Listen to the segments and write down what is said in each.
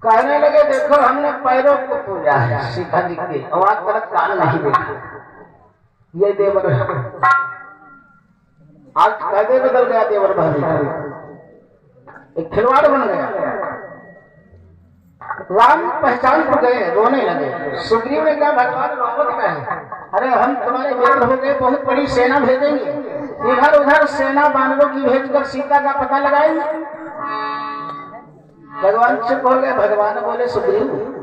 कहने लगे देखो हमने पैरों को पूजा है सीता जी के आवाज पर कान नहीं देखा। ये देवर आज कायदे बदल गया, देवर भाभी एक खिलवाड़ बन गया। राम पहचान को गए, रोने लगे। सुग्रीव ने कहा भगवान रोवत का है, अरे हम तुम्हारे मित्र हो गए, बहुत बड़ी सेना भेजेंगे, इधर उधर सेना बानरों की भेजकर सीता का पता लगाएंगे। भगवान चुप हो गए। भगवान बोले सुग्रीव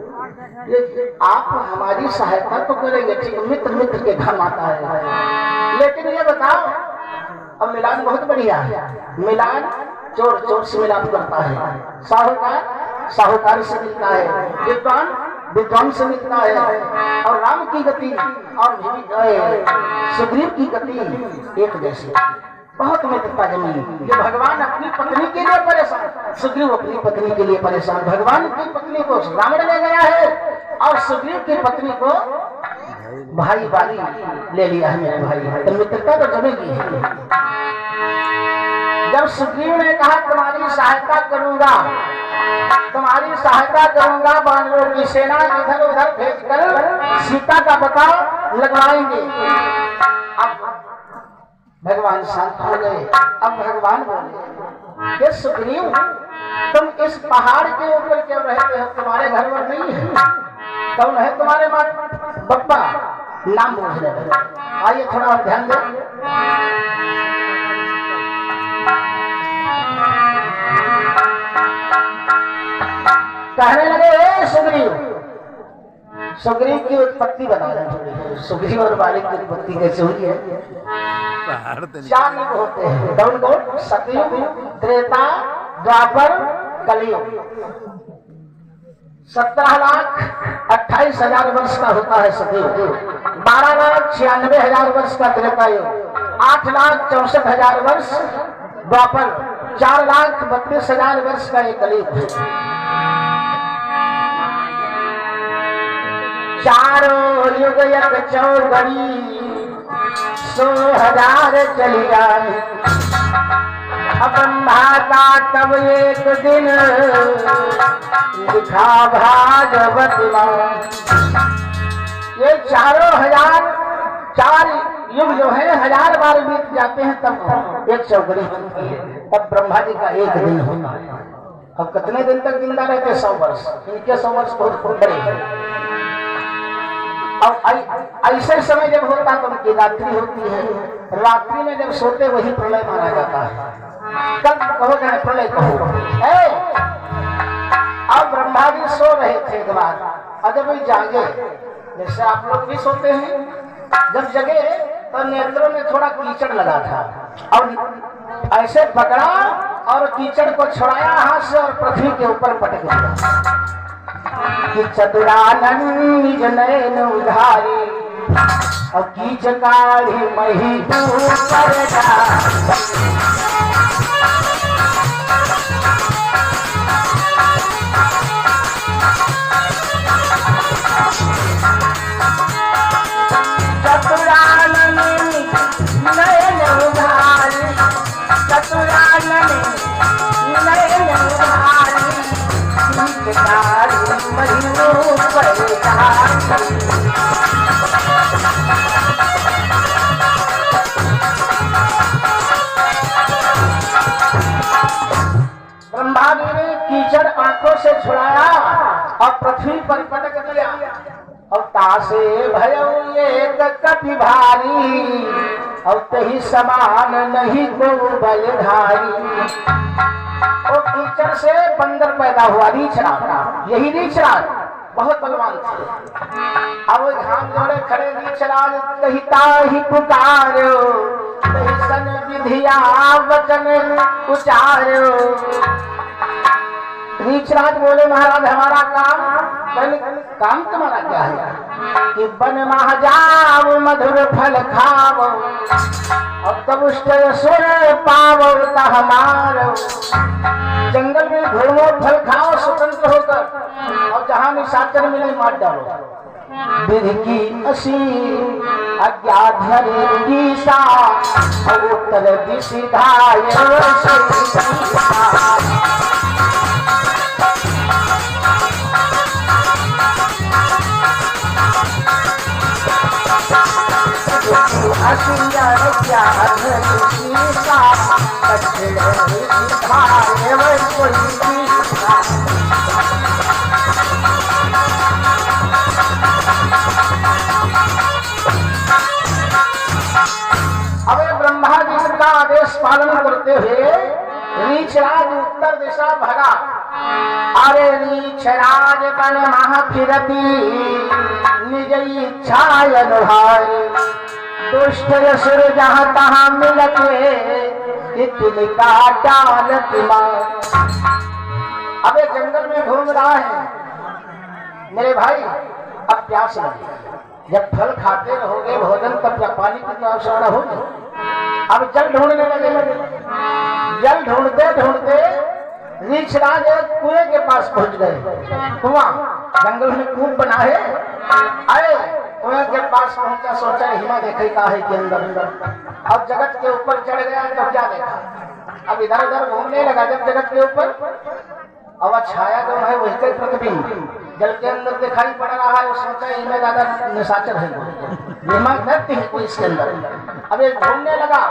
ये आप हमारी सहायता तो करेंगे, ठीक मित्र मित्र के घर आता है, लेकिन ये बताओ अब मिलान बहुत बढ़िया है, मिलान चोर चोर से मिलान करता है, साहूकार साहूकार से मिलता है, विद्वान विद्वान से मिलता है, और राम की गति और सुग्रीव की गति एक जैसी, बहुत मित्रता जमी। ये भगवान अपनी पत्नी के लिए परेशान, सुग्रीव अपनी पत्नी के लिए परेशान। भगवान की पत्नी को रावण ले गया है और सुग्रीव की पत्नी को भाई वाली ले लिया है मेरे भाई, तो मित्रता तो जमेगी। जब सुग्रीव ने कहा तुम्हारी सहायता करूंगा, तुम्हारी सहायता करूंगा, बानरों की सेना इधर उधर भेजकर सीता का पता लगवाएंगे। अब भगवान शांत हो गए। अब भगवान बोले कि सुग्रीव तुम इस पहाड़ के ऊपर क्यों रहते हो, तुम्हारे घर में नहीं है, कौन है तुम्हारे माँ बप्पा, नाम पूछ रहे। आइए थोड़ा और ध्यान दो। कहने लगे सुग्रीव, सुग्रीव की उत्पत्ति बता रहे। सुग्रीव और बालिक की उत्पत्ति कैसे हुई है? चार युग होते हैं, कौन कौन? सतयुग, त्रेता, द्वापर, कलयुग। 17,28,000 वर्ष का होता है सतयुग, 12,96,000 वर्ष का त्रेता युग, 8,64,000 वर्ष द्वापर, 4,32,000 वर्ष का एक कलयुग है। चारों युग एक चौगड़ी 100,000 चली जाए, ब्रह्माता तब एक दिन लिखा भागवत। ये चारों हजार, चार युग जो है 1000 बार बीत जाते हैं तब एक चौगड़ी बनती है, तब ब्रह्मा जी का एक दिन होता है। अब कितने दिन तक जिंदा रहते? 100 वर्ष। इनके 100 वर्ष बहुत बड़े हैं। और ऐसे समय जब होता तो उनकी रात्रि होती है, रात्रि में जब सोते वही प्रलय माना जाता है। कब कहो क्या प्रलय कहो। अब ब्रह्मा जी सो रहे थे एक बार, और जब वे जागे, जैसे आप लोग भी सोते हैं, जब जगे तो नेत्रों में थोड़ा कीचड़ लगा था, और ऐसे पकड़ा और कीचड़ को छुड़ाया हाथ से और पृथ्वी के ऊपर पटक दिया कि चतुरानन निज नयन उधारी, और कीच काढ़ी मही चतुरानन नयन उधारी, चतुरानन नयन उधारी, कीच काढ़ी मही ब्रह्मा जी ने कीचड़ आंखों से छुड़ाया और पृथ्वी पर पटक दिया, और तासे भयो एक कपि भारी, और तही समान नहीं को बलधारी। वो कीचड़ से बंदर पैदा हुआ, रीछराज, यही रीछराज बहुत बलवान थे। अब घाम जोड़े खड़े रीछराज कहता ही पुकारो, सन विधिया वचन उचारो। रीछराज बोले महाराज हमारा काम तुम्हारा क्या है कि बन मह जाओ मधुर फल खाओ और तब सुर पावो हमारो। जंगल में घूमो फल खाओ स्वतंत्र होकर और जहां निशाचर मिले मार डालो। विधि की असी अज्ञाधर की सा उत्तर दिशा अब ब्रह्मा जी का आदेश पालन करते हुए रीछराज उत्तर दिशा भगा। अरे रीछराज बन महा फिरती निज इच्छा अनुहारी। दुष्ट असुर जहाँ तहाँ मिलते तिनका डालती मार। अब ये जंगल में घूम रहा है मेरे भाई। अब प्यास लगी, जब फल खाते रहोगे भोजन तब जब पानी की तो आवश्यकता होगी। अब जल ढूंढने लगे। जल ढूंढते ढूंढते रीछराज कुएं के पास पहुंच गए। कुआं जंगल में कूप बना है। अरे कुएं के पास पहुंचा, सोचा हिमा देखे का है के अंदर। अब जगत के ऊपर चढ़ गया तो क्या देखा, अब इधर उधर घूमने लगा। जब जगत के ऊपर अब छाया जो है वही का प्रतिबिंब जल के अंदर दिखाई पड़ रहा है। वो सोचा इनमें ज्यादा निशाचर है, महिमा करती है कोई इसके अंदर। अब ये घूमने लगा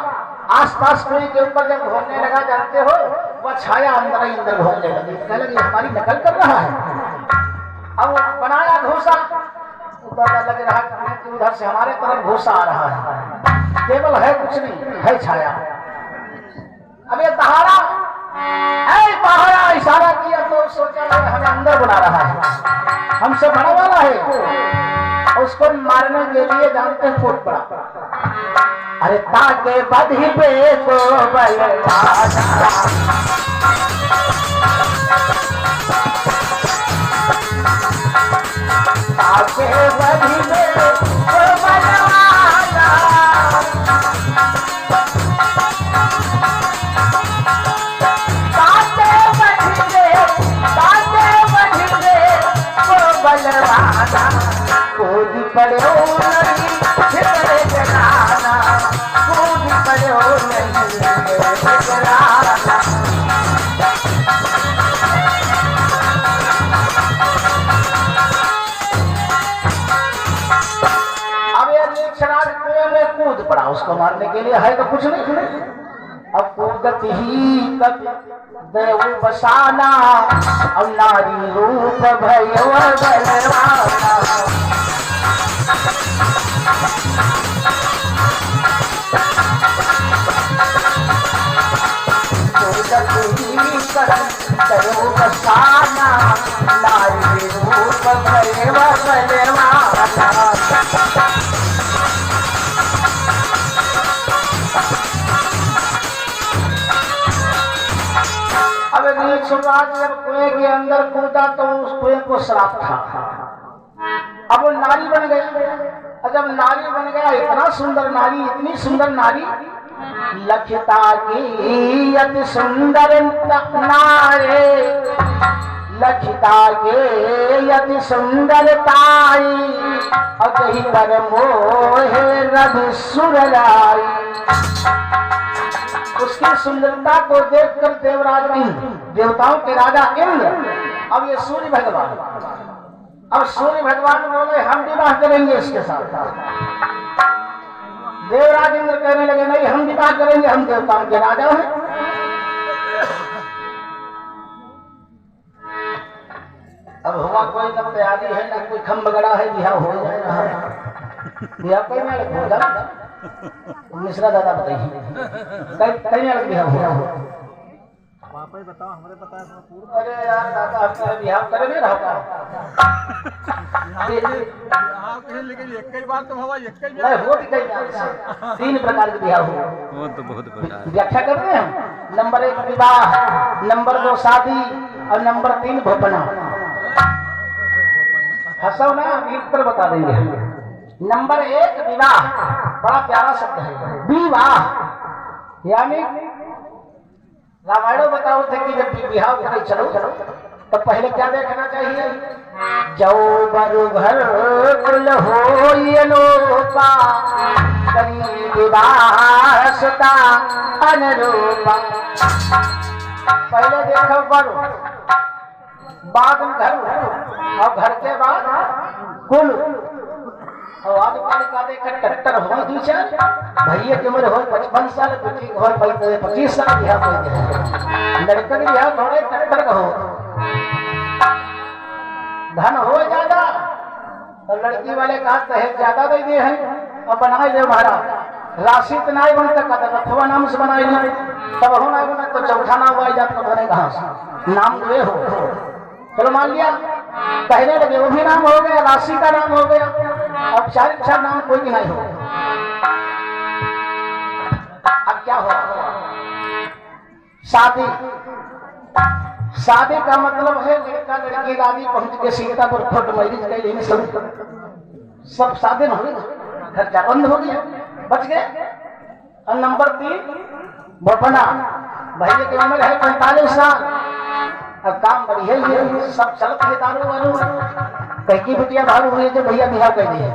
आसपास कुएं के ऊपर। जब घूमने लगा जानते हो वह छाया अंदर ही अंदर घूमने लगी। कहने लगी हमारी नकल कर रहा है। अब बनाया घूसा, उधर लग रहा कि उधर से हमारे तरफ घूसा आ रहा है। केवल है कुछ नहीं, है छाया। अब ये तहारा इशारा किया तो सोचा हमें अंदर बुला रहा है, हमसे बड़ा वाला है। उसको मारने के लिए जानते हैं फूट पड़ा। अरे ताके बधी पे को बलवाना, ताके बधी पे को बलवाना। कूद पड़े नहीं फिर जगाना, कूद पड़े नहीं जगाना। अब ये रीछराज कुएं में कूद पड़ा, उसको मारने के लिए है तो कुछ नहीं। अब कूदत ही कब देव बसाना, अब नारी रूप भयो बलवाना। कूदत ही कब देव बसाना, नारी रूप भयो बलवाना। अब रीछराज जब कुएं के अंदर कूदा तो उस कुएं को श्राप था। अब वो नारी बन गई। और जब नारी बन गया, इतना सुंदर नारी, इतनी सुंदर नारी, लखिता की अति सुंदर नारे, लखिता के अति सुंदर ताई, अति पर मोहे रवि सुरराई। उसकी सुंदरता को देखकर देवराज इंद्र, देवताओं के राजा इंद्र, अब ये सूर्य भगवान, अब सूर्य भगवान बोले हम विवाह करेंगे इसके साथ। देवराज इंद्र कहने लगे नहीं हम विवाह करेंगे, हम देवताओं के राजा हैं। अब हुआ कोई न तैयारी है, न कोई खम्भ गड़ा है, बिहार हो जाए। बिहार कोई में हो जाए मिश्रा दादा बताइए कहीं अलग बिहार हो। ही बताओ, हमारे बताया तो पूर्ण। अरे यार दादा आपका बिहार करे नहीं रहा हाँ कहीं, लेकिन एक ही बार तो हवा, एक ही नहीं हो भी कहीं 3 प्रकार के बिहार हुआ। वो तो बहुत प्रकार व्याख्या करते हैं हम। नंबर 1 विवाह, नंबर 2 शादी और नंबर 3 भोपना। हंसो ना, उत्तर बता देंगे। नंबर 1 विवाह, बड़ा प्यारा शब्द है विवाह, यानी रामायण बताओ थे कि जब विवाह करे चलो तो पहले क्या देखना चाहिए? जो बरु घर कुल होई अनोपा, करी विवाह सुता अनुरूपा। पहले देखो बरु, बाद में घर, और घर के बाद कुल। और आज का देकर टट्टर हो दूसर भैया की उम्र हो 55 साल, बेटी हो 25 साल, बिहार हो गया। लड़का की बिहार थोड़े टट्टर का हो, धन हो ज्यादा तो लड़की वाले का दहेज ज्यादा दे दिए हैं और बनाए दे महाराज। राशि तो नहीं बनता का रखवा नाम से बनाए नहीं, तब हो नहीं बना तो चौथा नाम हुआ जाता बने कहाँ से नाम वे हो। चलो मान लिया कहने लगे वो भी नाम हो गया, राशि का नाम हो गया, अब 4 नाम कोई भी नहीं हो। अब क्या हो? शादी। शादी का मतलब है लड़का लड़की दादी पहुंच के सीतापुर फोर्ट मैरिज कर सब साधन हो गए, खर्चा बंद हो गया, बच गए। और नंबर 3 भोपना, भैया की उम्र है 45 साल, अब काम बढ़िया ही है, सब चलते है दारू वारू, कहीं की बिटिया दारू हुई जो भैया बिहार कर दिए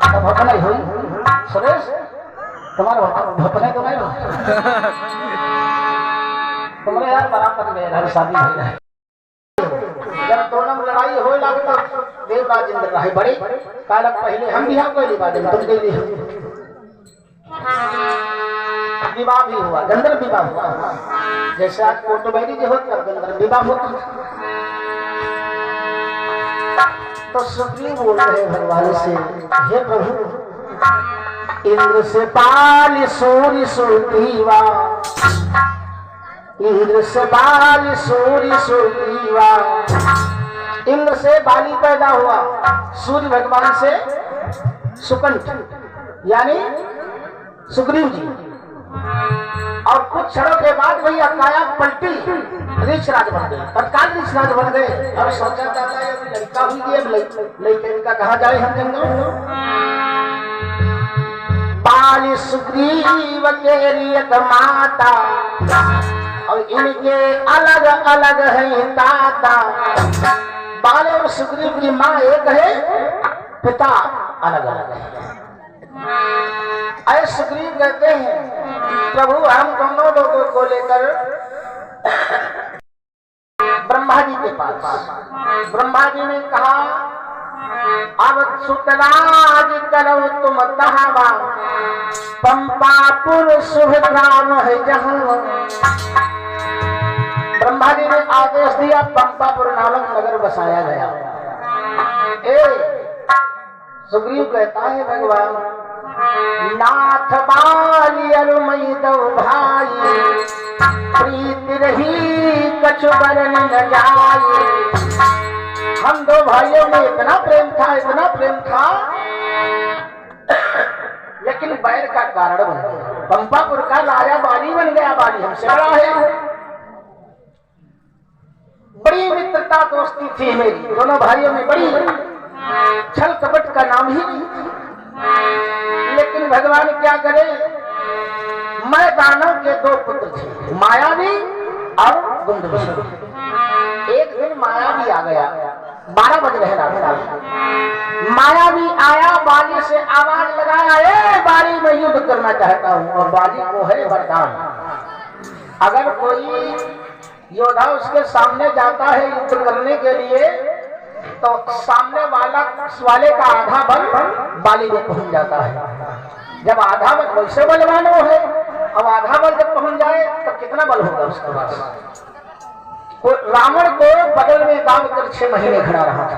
तब भोपना ही हुई। सुरेश तुम्हारा भोपना तो नहीं हो तुम्हारे यार बराबर में घर शादी हो जाए। जब दोनों में लड़ाई हो लगे तो देवराज इंद्र रहे बड़े कालक पहले हम बिहार कोई बात तुम के लिए विवाह भी हुआ, गंधर्व विवाह हुआ। जैसे आज कोर्ट मैरिज होती है गंधर्व विवाह होता। तो सुग्रीव बोल रहे भगवान से, हे प्रभु इंद्र से पाल सूर्य सुग्रीवा, इंद्र से बाल सूर्य सुग्रीवा। इंद्र से बाली पैदा हुआ, सूर्य भगवान से सुकंठ यानी सुग्रीव जी। और कुछ क्षणों के बाद वही काया पलटी, ऋषराज बन गए, तत्काल ऋषराज बन गए। अब सोचा जाता है अभी लड़का हुई है, लड़के का कहा जाए हम जंगल। बाली सुग्रीव के रियत माता, और इनके अलग अलग है ताता। बाल और सुग्रीव की माँ एक है, पिता अलग अलग है। ऐसे सुग्रीव कहते हैं प्रभु हम दोनों लोगों को लेकर ब्रह्मा जी के पास। ब्रह्मा जी ने कहा अब सुतराज करो तुम तहावा, पंपापुर शुभ ग्राम है जहाँ। ब्रह्मा जी ने आदेश दिया, पंपापुर नामक नगर बसाया गया। सुग्रीव कहता है भगवान नाथ बाली अरुमई दो भाई, प्रीति रही कछु बरन न जाए। हम 2 भाइयों में इतना प्रेम था, इतना प्रेम था, लेकिन बैर का कारण बन गया। पंपापुर का राजा बाली बन गया, बाली हमसे बड़ा है। बड़ी मित्रता दोस्ती थी मेरी दोनों भाइयों में, बड़ी छल कपट का नाम ही नहीं। लेकिन भगवान क्या करे, मैं दानव के 2 पुत्र थे, मायावी और गुंडवी। एक दिन मायावी आ गया, 12 बज रहे रात। मायावी आया, बाली से आवाज लगाया, ए बाली मैं युद्ध करना चाहता हूँ। और बाली को है वरदान, अगर कोई योद्धा उसके सामने जाता है युद्ध करने के लिए तो सामने वाले का आधा बल बाली में पहुंच जाता है। जब आधा बल, वैसे बलवान वो है, अब आधा बल जब पहुंच जाए तो कितना बल होगा उसके पास। रावण को बगल में दाब कर 6 महीने खड़ा रहा था,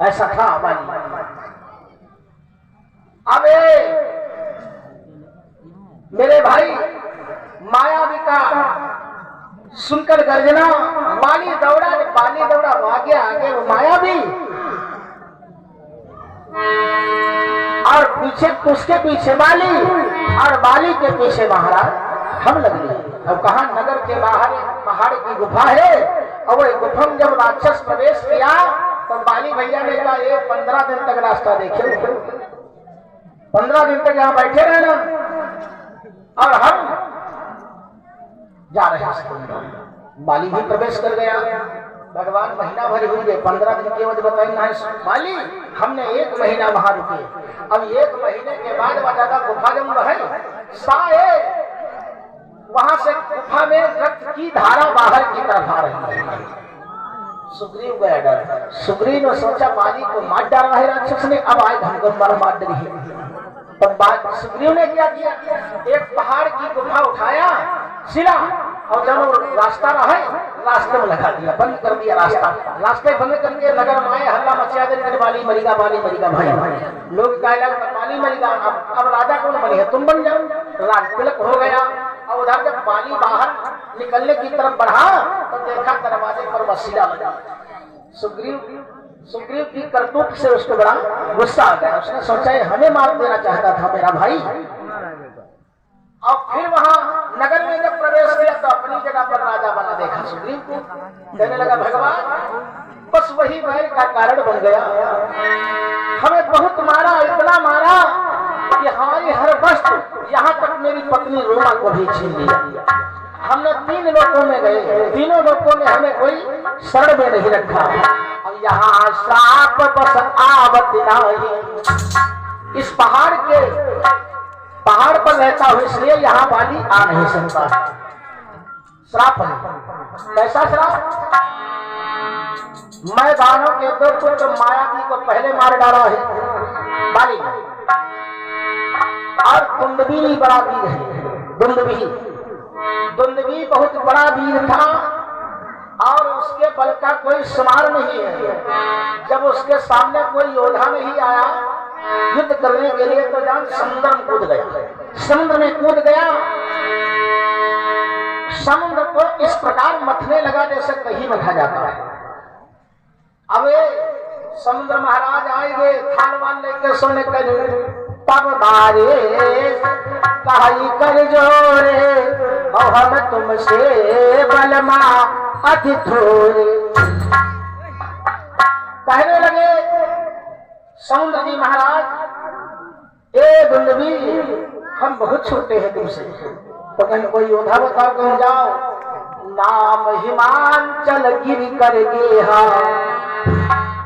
ऐसा था बाली। अब मेरे भाई मायावी का सुनकर गर्जना बाली दौड़ा, बाली दौड़ा आगे आगे वो माया भी और पीछे उसके पीछे बाली और बाली के पीछे महाराज हम लग गए। अब कहा नगर के बाहर पहाड़ की गुफा है और वो गुफा में जब राक्षस प्रवेश किया तो बाली भैया ने कहा ये 15 दिन तक रास्ता देखे, 15 दिन तक यहाँ बैठे रहना और हम जा रहे हैं। बाली भी प्रवेश कर गया। भगवान महीना भर हुई है, 15 दिन की वजह बताई ना बाली हमने 1 महीना वहां रुके। अब 1 महीने के बाद वह गुफा जब रहे साए वहां से गुफा में रक्त की धारा बाहर की तरफ आ रही है। सुग्रीव गया डर। सुग्रीव ने सोचा बाली को मार डाला है राक्षस ने, अब आए हमको मार डरी है। तब बात सुग्रीव ने क्या किया, एक पहाड़ की गुफा उठाया सिला और जब रास्ता रहे रास्ते में लगा दिया, बंद कर दिया रास्ता। रास्ते बंद करके नगर में आए, हल्ला मचा दे, बाली मरीगा भाई लोग कहला बाली मरीगा। अब राजा कौन बने है, तुम बन जाओ। राज तिलक हो गया। और उधर जब बाली बाहर निकलने की तरफ बढ़ा तो देखा दरवाजे पर वसीला लगा। सुग्रीव की करतूत से उसको बड़ा गुस्सा आ गया। उसने सोचा हमें मार देना चाहता था मेरा भाई। और फिर वहां नगर में जब प्रवेश किया तो अपनी जगह पर राजा बना देखा सुग्रीव को। कहने लगा भगवान बस वही बैर का कारण बन गया, हमें बहुत मारा, इतना मारा कि हमारी हर वस्तु यहाँ तक मेरी पत्नी रोमा को भी छीन लिया। हमने 3 लोकों में गए, तीनों लोकों में हमें कोई शरण में नहीं रखा। और यहाँ श्राप बस आवत नहीं। इस पहाड़ पर रहता हूँ इसलिए यहाँ बाली आ नहीं सकता। श्राप है। कैसा श्राप? मैदानों के 2 पुत्र मायावी को पहले मार डाला है बाली, और दुंदुभी बड़ा वीर है। दुंदुभी बहुत बड़ा वीर था और उसके बल का कोई शुमार नहीं है। जब उसके सामने कोई योद्धा नहीं आया युद्ध करने के लिए तो जान समुद्र में कूद गया। समुद्र में कूद गया, समुद्र को इस प्रकार मथने लगा जैसे कहीं मथा जाता है। अब समुद्र महाराज आएंगे थालवान लेके सोने कर तब मारे कहाई कर जोरे और हम तुमसे बलमा अति थोड़े। कहने लगे समुद्र जी महाराज ए दुंदुभी हम बहुत छोटे हैं तुमसे, तो कहीं कोई योद्धा बताओ कहीं जाओ। नाम हिमांचल गिर करके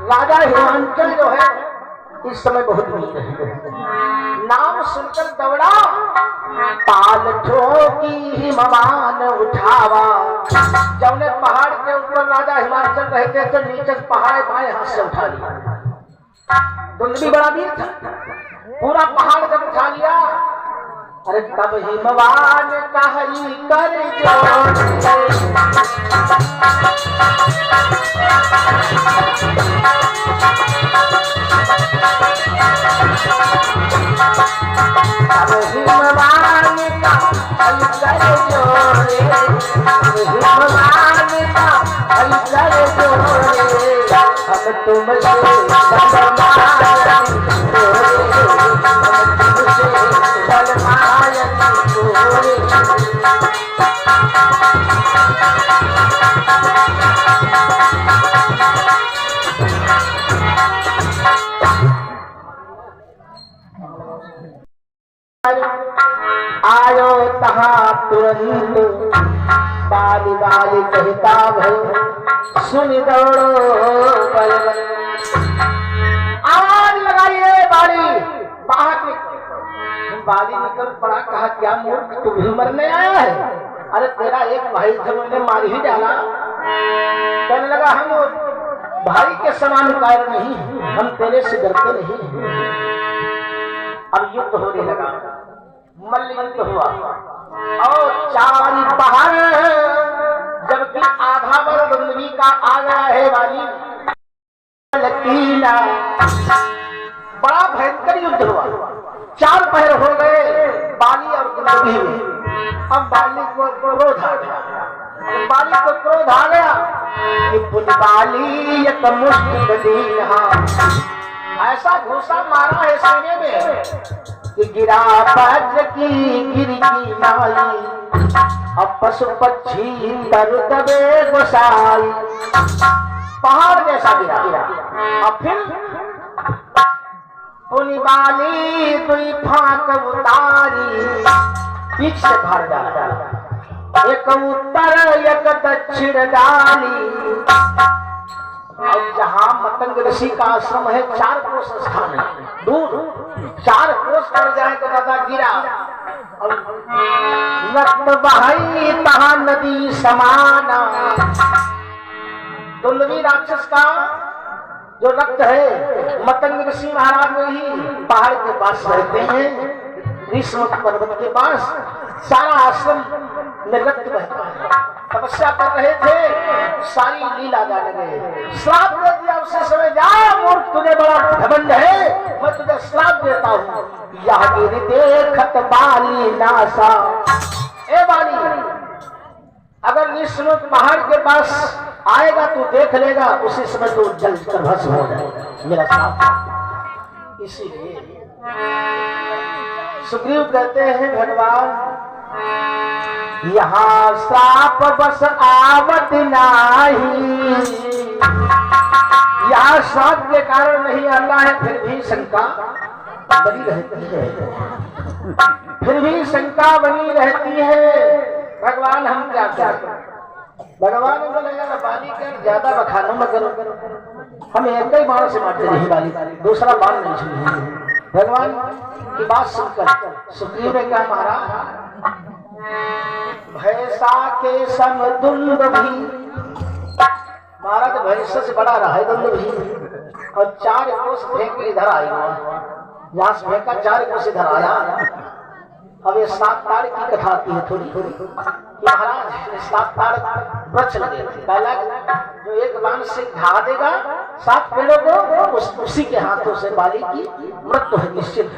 राजा हिमांचल जो है इस समय बहुत वीर है। नाम सुनकर दौड़ा ताल ठोकी हिमवान उठावा। जब ने पहाड़ के ऊपर राजा हिमांचल रहते तो नीचे पहाड़ बाएं हाथ से उठा लिया। दुंदुभी बड़ा वीर था, पूरा पहाड़ जब उठा लिया अरे तब हिमवान कही कर आयो तहाँ तुरंत बाली बाली कहता भई सुन दौड़ो बल बल। आवाज लगाइए बाली बाहर निकल। बाली निकल पड़ा, कहा क्या मूर्ख तू भी मरने आया है? अरे तेरा एक भाई था मैंने मार ही डाला। कहने लगा हम भाई के समान कार्य नहीं, हम तेरे से डरते नहीं। अब युद्ध होने लगा, मल्ल युद्ध हुआ और 4 बाहर, जबकि आधा बल दुंदुभी का आ गया है बाली लकीला। बड़ा भयंकर युद्ध हुआ, 4 पहर हो गए बाली और दुंदुभी में। अब बाली को क्रोध आ गया, बाली को क्रोध आ गया कि पुलिबाली एक मुश्किल दीन, ऐसा घूसा मारा है सीने में कि गिरा वज्र की गिरी नाई, अब पशु पक्षी तर दबे गोसाई, पहाड़ जैसा गिरा। अब फिर पुलिबाली दुई फाक उतारी, पीछ से भर डाला, एक उत्तर एक दक्षिण डाली। और जहाँ मतंग ऋषि का आश्रम है 4 कोस स्थान है दूर, 4 कोस पर जाए तो दादा गिरा। और रक्त बहाई तहाँ नदी समाना, दुंदुभी राक्षस का जो रक्त है मतंग ऋषि महाराज में ही पहाड़ के पास रहते हैं, ऋषि पर्वत के पास सारा आश्रम में रक्त बहता है। तपस्या कर रहे थे, सारी लीला जाने गए, श्राप दे दिया उसी समय, जा मूर्ख तुझे बड़ा घमंड है, मैं तुझे श्राप देता हूँ। यह गिर देखत बाली नासा, ए बाली अगर निश्चित पहाड़ के पास आएगा तो देख लेगा, उसी समय तो जल कर भस्म हो जाएगा, मेरा श्राप। इसीलिए सुग्रीव कहते हैं भगवान यहाँ श्राप बस आवत नाही, यहाँ श्राप के कारण नहीं आता है, फिर भी शंका बनी रहती है, फिर भी शंका बनी रहती है। भगवान हम क्या करें? भगवान ने बोला यार बाली कर ज्यादा बखानो मत करो, हम एक ही बाण से मारते नहीं बाली, दूसरा बाण नहीं छूटेंगे। भगवान की बात सुनकर सुग्रीव ने कहा महाराज भैंसा के सम दुंद भी, महाराज भैंस से बड़ा रहा है दुंद भी, और 4 कोस फेंक इधर आएगा, यहाँ से फेंका 4 कोस इधर आया। अब ये 7 तार की कथा आती है थोड़ी थोड़ी, महाराज 7 तार वृक्ष लगे, पहला जो एक बाण से ढा देगा 7 पेड़ों को, उसी के हाथों से बाली की मृत्यु है निश्चित।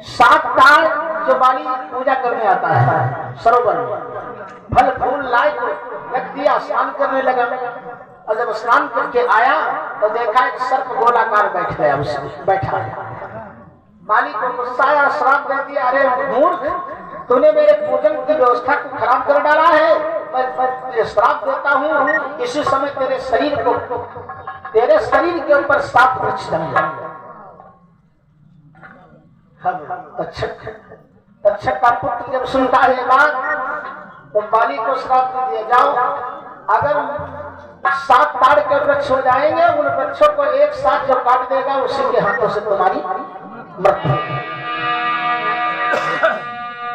7 तार जो बाली पूजा करने आता है सरोवर में, फल फूल लाए को रख दिया, स्नान करने लगा, और जब स्नान करके आया तो देखा एक सर्प गोलाकार बैठ गया, उसमें बैठा है। बाली को गुस्सा आया, श्राप दे दिया, अरे मूर्ख तूने मेरे पूजन की व्यवस्था को खराब कर डाला है, मैं श्राप देता हूँ, इसी समय तेरे शरीर के ऊपर 7 वृक्ष जम जाएंगे। तक्षक का पुत्र जब सुनता है बात तो बाली को श्राप दे दिया, जाओ अगर 7 ताड़ के वृक्ष हो जाएंगे, उन वृक्षों को एक साथ जो काट देगा उसी के हाथों से तुम्हारी मृत्यु।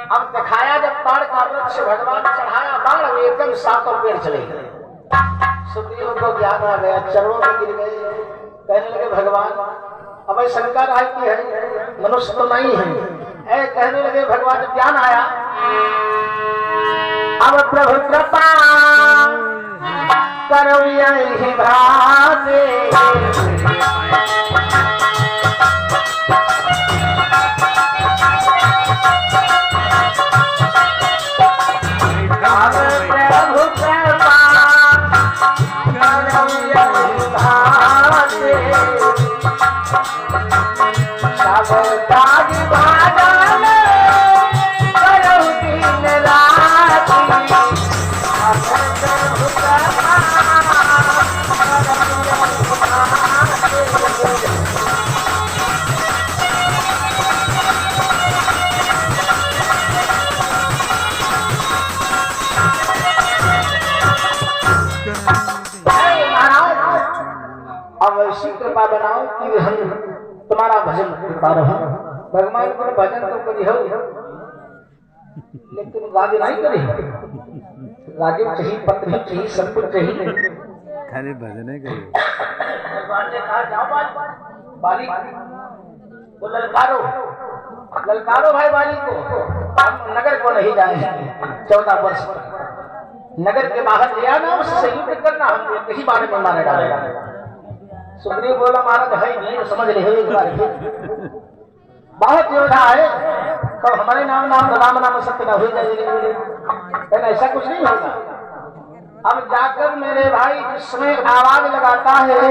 अब दिखाया जब ताड़ का वृक्ष भगवान चढ़ाया बाण, एकदम 7 पेड़ चले गए। सुग्रीव को ज्ञान आ गया, चरणों में गिर गए, कहने लगे भगवान अब शंका रहा कि है मनुष्य तो नहीं है, कहने लगे भगवान जब ज्ञान आया, अब प्रभु कृपा करो यही भागे, कृपा बनाओ कि हम तुम्हारा भजन करता रहो। भगवान को भजन तो करी हो, लेकिन राजी नहीं करी, राजी चाहिए, पत्र ही चाहिए, सब कुछ चाहिए, खाली भजन ही करिए। भगवान ने कहा जाओ बाली को ललकारो, ललकारो भाई बाली को, हम नगर को नहीं जाएंगे 14 वर्ष नगर के बाहर लिया ना, उससे युद्ध करना, हम एक ही बार में मारे डालेगा। सुग्रीव बोला महाराज है नहीं, समझ रहे एक बार बहुत योद्धा है, तो हमारे नाम राम नाम सत्य न हो जाएगी, लेकिन ऐसा कुछ नहीं होगा। अब जाकर मेरे भाई जिसमें आवाज लगाता है,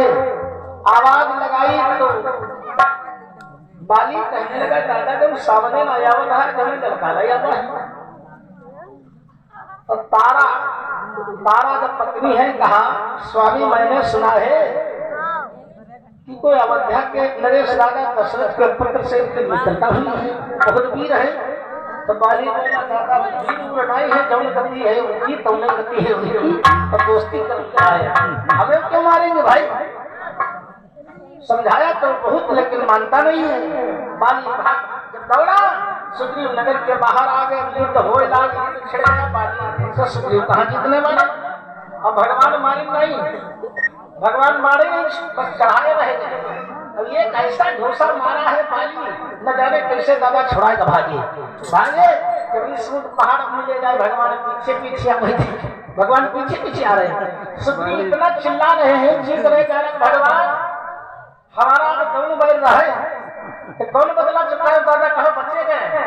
आवाज लगाई तो बाली कहने लगा दादा जब सामने न आयावत है तो हमें ललकारा जाता है। तो तारा जब पत्नी है कहा स्वामी मैंने सुना है कि कोई अयोध्या के नरेश राजा दशरथ के पुत्र से इनकी मित्रता हुई है, बहुत वीर है। तो बाली बोला दादा वीर लड़ाई है जौन गति है उनकी तौने गति है उनकी, और दोस्ती करके आए, हमें क्यों मारेंगे भाई। समझाया तो बहुत लेकिन मानता नहीं है। बाली भाग जब दौड़ा सुग्रीव नगर के बाहर आ गए, युद्ध हो लाग छिड़ गया। बाली से सुग्रीव कहाँ जीतने वाले, अब भगवान मारे नहीं, भगवान मारे नहीं, बस चढ़ाए रहे गए। अब ये कैसा ढोसा मारा है बाली, न जाने कैसे दादा छुड़ाएगा। भागे कभी पहाड़ मिले जाए, भगवान पीछे पीछे आ रहे, भगवान पीछे पीछे आ रहे हैं। सुग्रीव इतना चिल्ला रहे हैं, चीख रहे जा रहे भगवान हमारा कौन बैर रहा है, कौन बदला चुका है। दादा कहो बच्चे गए,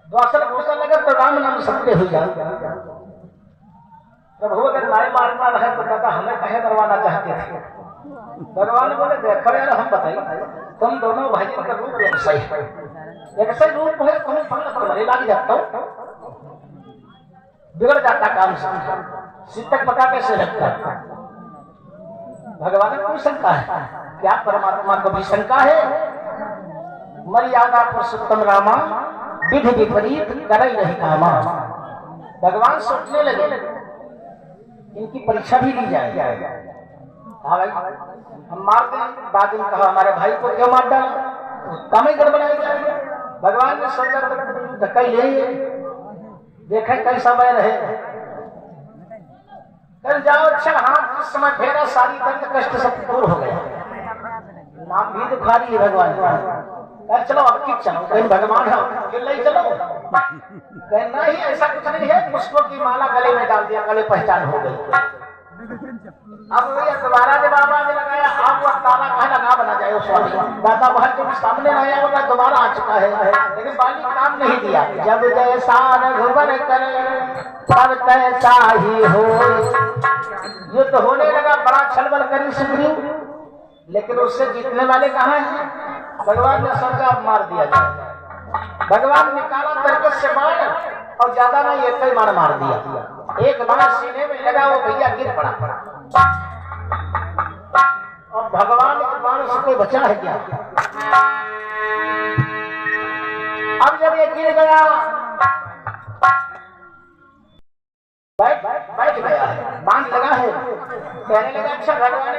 द्वासर घोषा लगा तो राम नाम सत्य हो जाए। प्रभु अगर नाय मारना रहे तो दादा हमें कहे मरवाना चाहते थे। भगवान बोले देखो यार हम बताइए तुम दोनों भाई का रूप एक सही रूप है, तुम तुम्हारे लाग जाता हो, बिगड़ जाता काम शीतक पका कैसे लगता है। भगवान को शंका है, क्या परमात्मा को भी शंका है। मर्यादा पुरुषोत्तम रामा विधि विपरीत करे नहीं कामा। भगवान सोचने लगे इनकी परीक्षा भी ली जाए। हाँ भाई हम मार दें, बाद में कहा हमारे भाई को क्यों मार डाला, काम ही गड़बड़ाई जाएगा। भगवान ने सोचा धक्का ले देखे कैसा वह रहे, कर जाओ अच्छा। हाँ जिस समय फेरा सारी दर्द कष्ट सब दूर हो गया, नाम भी दुखा रही है भगवान का। चलो अब की चलो, कहीं भगवान है ले चलो, कहना ही ऐसा कुछ नहीं है। पुष्पों की माला गले में डाल दिया, गले पहचान हो गई। अब भैया दोबारा जब आवाज लगाया, आप वो ताला कहा लगा बना जाए स्वामी। दादा वह जब सामने आया वो दोबारा आ चुका है, लेकिन बाली काम नहीं दिया। जब जैसा रघुवर करे तब तैसा ही हो। युद्ध होने लगा, बड़ा छलबल करी सुग्रीव, लेकिन उससे जीतने वाले कहाँ हैं। भगवान ने सोचा अब मार दिया जाए। भगवान निकाला तर्कस से मार, और ज्यादा नहीं एक ही मार दिया। एक बार सीने में लगा, वो भैया गिर पड़ा। और भगवान के बाण से कोई बचा है क्या। अब जब ये गिर गया बैठ गया है, बांध लगा है, कहने लगा अच्छा भगवान